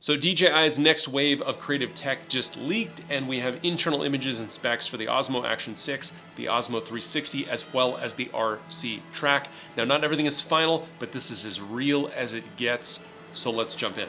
So DJI's next wave of creative tech just leaked, and we have internal images and specs for the Osmo Action 6, the Osmo 360, as well as the RC Track. Now, not everything is final, but this is as real as it gets, so let's jump in.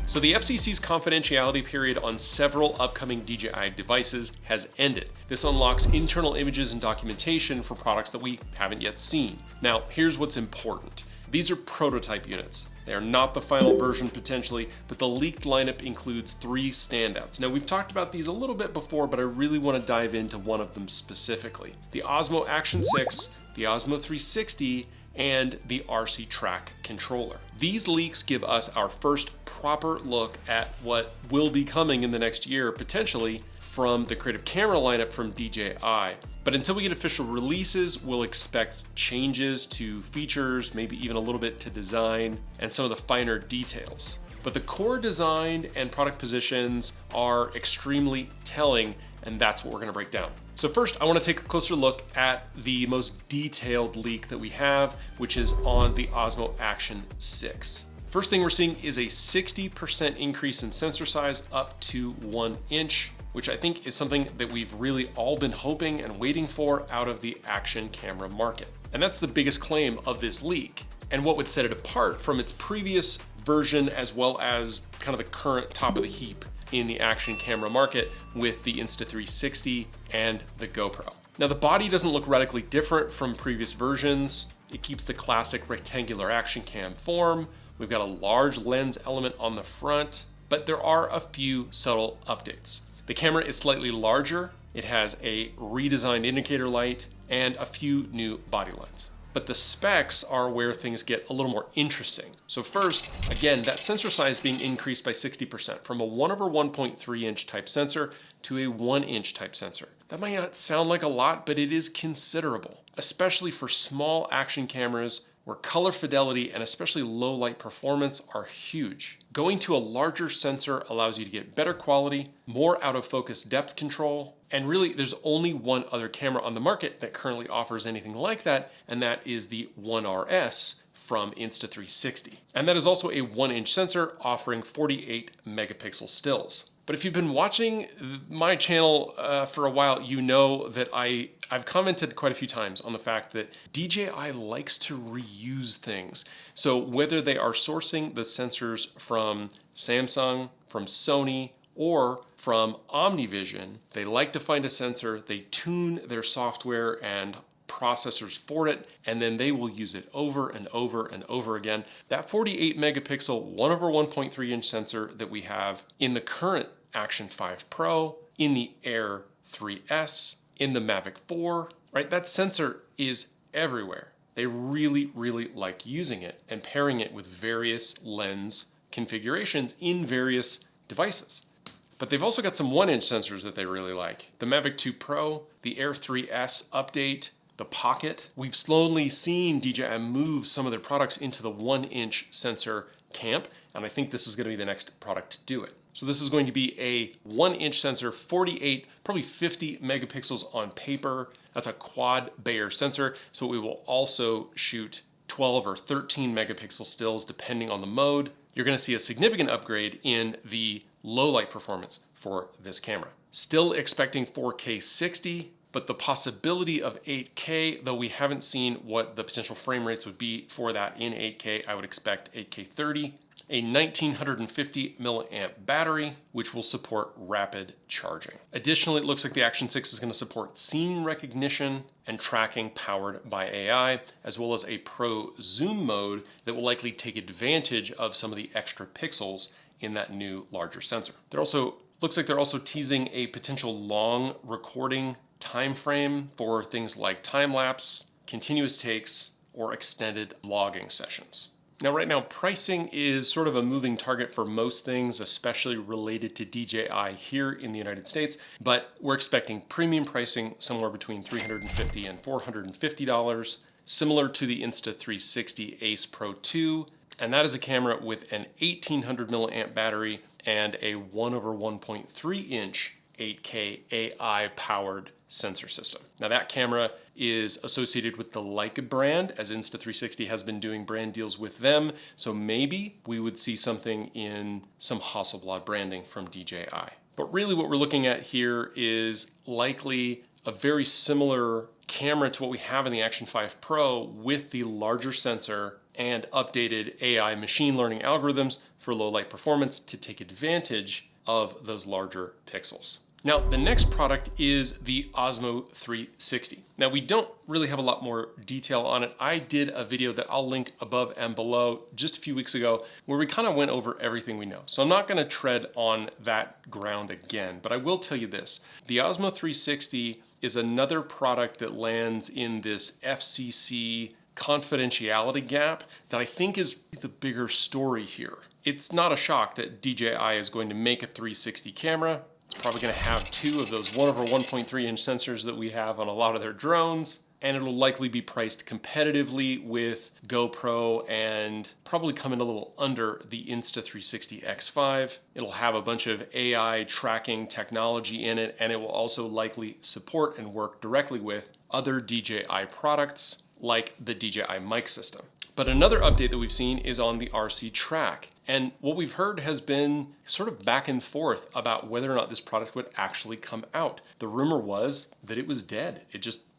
So the FCC's confidentiality period on several upcoming DJI devices has ended. This unlocks internal images and documentation for products that we haven't yet seen. Now, here's what's important. These are prototype units. They are not the final version potentially, but the leaked lineup includes 3 standouts. Now, we've talked about these a little bit before, but I really want to dive into one of them specifically. The Osmo Action 6, the Osmo 360, and the RC Track controller. These leaks give us our first proper look at what will be coming in the next year, potentially, from the creative camera lineup from DJI. But until we get official releases, we'll expect changes to features, maybe even a little bit to design, and some of the finer details. But the core design and product positions are extremely telling, and that's what we're gonna break down. So first, I wanna take a closer look at the most detailed leak that we have, which is on the Osmo Action 6. First thing we're seeing is a 60% increase in sensor size up to 1 inch, which I think is something that we've really all been hoping and waiting for out of the action camera market. And that's the biggest claim of this leak, and what would set it apart from its previous version, as well as kind of the current top of the heap in the action camera market with the Insta360 and the GoPro. Now, the body doesn't look radically different from previous versions. It keeps the classic rectangular action cam form. We've got a large lens element on the front, but there are a few subtle updates. The camera is slightly larger. It has a redesigned indicator light and a few new body lines. But the specs are where things get a little more interesting. So first, again, that sensor size being increased by 60% from a 1/1.3 inch type sensor to a 1 inch type sensor. That might not sound like a lot, but it is considerable, especially for small action cameras where color fidelity and especially low light performance are huge. Going to a larger sensor allows you to get better quality, more out of focus depth control, and really there's only one other camera on the market that currently offers anything like that, and that is the One RS from Insta360. And that is also a 1 inch sensor offering 48 megapixel stills. But if you've been watching my channel for a while, you know that I've commented quite a few times on the fact that DJI likes to reuse things. So whether they are sourcing the sensors from Samsung, from Sony, or from OmniVision, they like to find a sensor, they tune their software and processors for it, and then they will use it over and over and over again. That 48 megapixel 1/1.3 inch sensor that we have in the current Action 5 Pro, in the Air 3S, in the Mavic 4, right? That sensor is everywhere. They really, really like using it and pairing it with various lens configurations in various devices. But they've also got some 1 inch sensors that they really like. The Mavic 2 Pro, the Air 3S update, the Pocket. We've slowly seen DJI move some of their products into the 1 inch sensor camp, and I think this is gonna be the next product to do it. So this is going to be a 1 inch sensor, 48, probably 50 megapixels on paper. That's a quad Bayer sensor, so it will also shoot 12 or 13 megapixel stills depending on the mode. You're gonna see a significant upgrade in the low light performance for this camera. Still expecting 4K 60, but the possibility of 8K, though we haven't seen what the potential frame rates would be for that in 8K, I would expect 8K 30, a 1950 milliamp battery, which will support rapid charging. Additionally, it looks like the Action 6 is going to support scene recognition and tracking powered by AI, as well as a pro zoom mode that will likely take advantage of some of the extra pixels in that new larger sensor. Looks like they're also teasing a potential long recording time frame for things like time lapse, continuous takes, or extended vlogging sessions. Now, right now, pricing is sort of a moving target for most things, especially related to DJI here in the United States, but we're expecting premium pricing somewhere between $350 and $450, similar to the Insta360 Ace Pro 2, and that is a camera with an 1800 milliamp battery and a 1/1.3 inch 8K AI powered sensor system. Now that camera is associated with the Leica brand, as Insta360 has been doing brand deals with them. So maybe we would see something in some Hasselblad branding from DJI. But really what we're looking at here is likely a very similar camera to what we have in the Action 5 Pro with the larger sensor and updated AI machine learning algorithms for low light performance to take advantage of those larger pixels. Now, the next product is the Osmo 360. Now, we don't really have a lot more detail on it. I did a video that I'll link above and below just a few weeks ago where we kind of went over everything we know. So I'm not going to tread on that ground again, but I will tell you this. The Osmo 360 is another product that lands in this FCC confidentiality gap that I think is the bigger story here. It's not a shock that DJI is going to make a 360 camera. It's probably going to have two of those 1 over 1.3 inch sensors that we have on a lot of their drones, and it'll likely be priced competitively with GoPro and probably come in a little under the Insta360 X5. It'll have a bunch of AI tracking technology in it, and it will also likely support and work directly with other DJI products like the DJI mic system. But another update that we've seen is on the RC track. And what we've heard has been sort of back and forth about whether or not this product would actually come out. The rumor was that it was dead.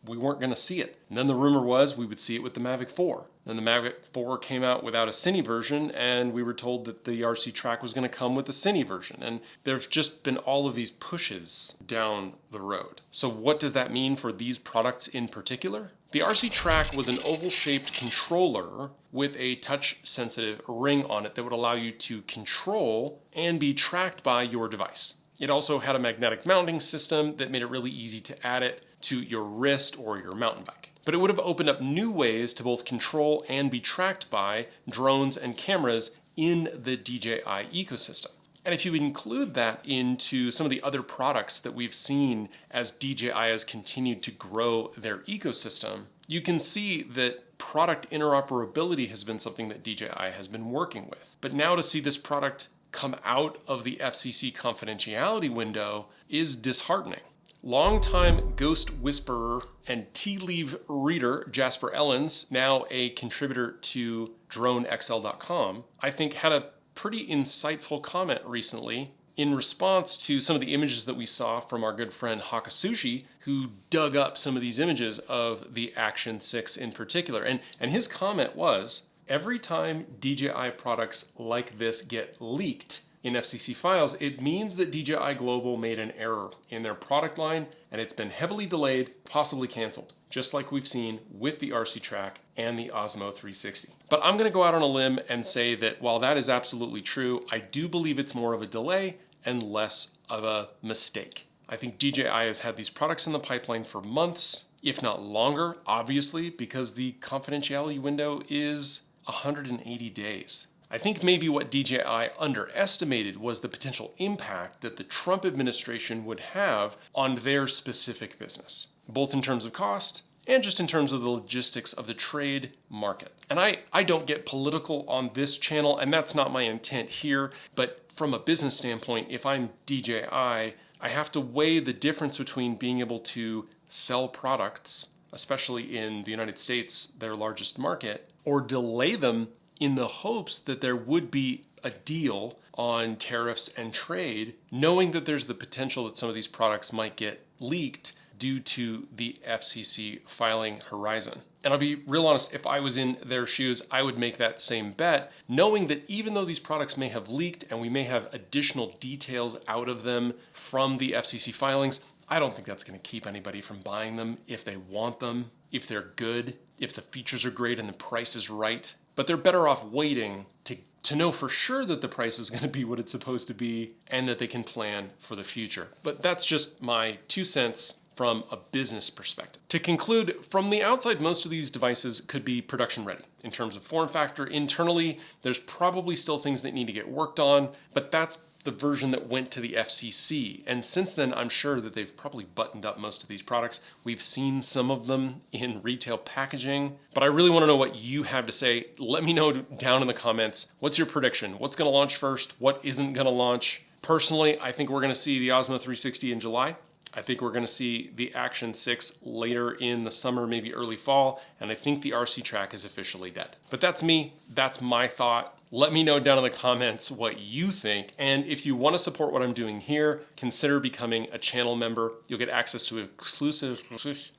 We weren't going to see it. And then the rumor was we would see it with the Mavic 4. Then the Mavic 4 came out without a Cine version, and we were told that the RC track was going to come with the Cine version. And there's just been all of these pushes down the road. So what does that mean for these products in particular? The RC track was an oval-shaped controller with a touch-sensitive ring on it that would allow you to control and be tracked by your device. It also had a magnetic mounting system that made it really easy to add it to your wrist or your mountain bike. But it would have opened up new ways to both control and be tracked by drones and cameras in the DJI ecosystem. And if you include that into some of the other products that we've seen as DJI has continued to grow their ecosystem, you can see that product interoperability has been something that DJI has been working with. But now to see this product come out of the FCC confidentiality window is disheartening. Longtime ghost whisperer and tea leaf reader Jasper Ellens, now a contributor to DroneXL.com, I think had a pretty insightful comment recently in response to some of the images that we saw from our good friend Hakasushi, who dug up some of these images of the Action 6 in particular. And his comment was, every time DJI products like this get leaked in FCC files, it means that DJI Global made an error in their product line and it's been heavily delayed, possibly canceled, just like we've seen with the RC Track and the Osmo 360. But I'm going to go out on a limb and say that while that is absolutely true, I do believe it's more of a delay and less of a mistake. I think DJI has had these products in the pipeline for months, if not longer, obviously, because the confidentiality window is 180 days. I think maybe what DJI underestimated was the potential impact that the Trump administration would have on their specific business, both in terms of cost and just in terms of the logistics of the trade market. And I don't get political on this channel, and that's not my intent here, but from a business standpoint, if I'm DJI, I have to weigh the difference between being able to sell products, especially in the United States, their largest market, or delay them in the hopes that there would be a deal on tariffs and trade, knowing that there's the potential that some of these products might get leaked due to the FCC filing horizon. And I'll be real honest, if I was in their shoes, I would make that same bet, knowing that even though these products may have leaked and we may have additional details out of them from the FCC filings, I don't think that's going to keep anybody from buying them if they want them, if they're good, if the features are great and the price is right. But they're better off waiting to know for sure that the price is going to be what it's supposed to be and that they can plan for the future. But that's just my 2 cents from a business perspective. To conclude, from the outside, most of these devices could be production ready. In terms of form factor, internally, there's probably still things that need to get worked on, but that's the version that went to the FCC. And since then, I'm sure that they've probably buttoned up most of these products. We've seen some of them in retail packaging, but I really want to know what you have to say. Let me know down in the comments. What's your prediction? What's going to launch first? What isn't going to launch? Personally, I think we're going to see the Osmo 360 in July. I think we're going to see the Action 6 later in the summer, maybe early fall, and I think the RC Track is officially dead. But that's me, that's my thought. Let me know down in the comments what you think, and if you want to support what I'm doing here, consider becoming a channel member. You'll get access to exclusive,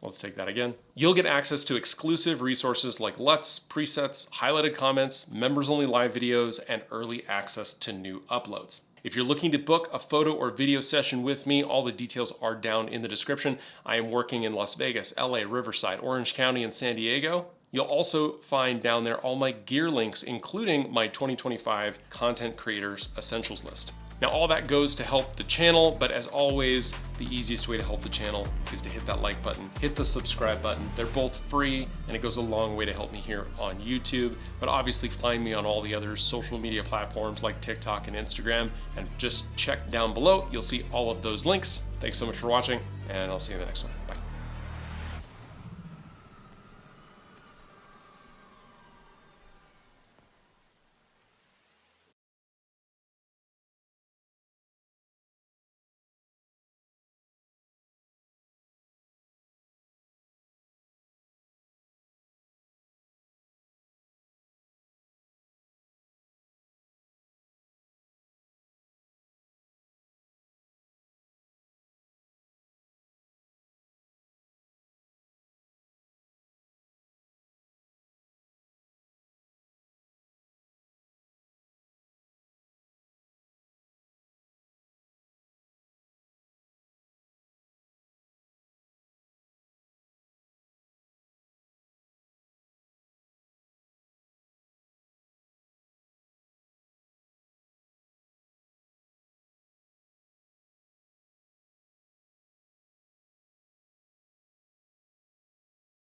let's take that again. You'll get access to exclusive resources like LUTs, presets, highlighted comments, members-only live videos, and early access to new uploads. If you're looking to book a photo or video session with me, all the details are down in the description. I am working in Las Vegas, LA, Riverside, Orange County, and San Diego. You'll also find down there all my gear links, including my 2025 Content Creators Essentials list. Now, all that goes to help the channel, but as always, the easiest way to help the channel is to hit that like button, hit the subscribe button. They're both free, and it goes a long way to help me here on YouTube. But obviously, find me on all the other social media platforms like TikTok and Instagram, and just check down below. You'll see all of those links. Thanks so much for watching, and I'll see you in the next one. Bye.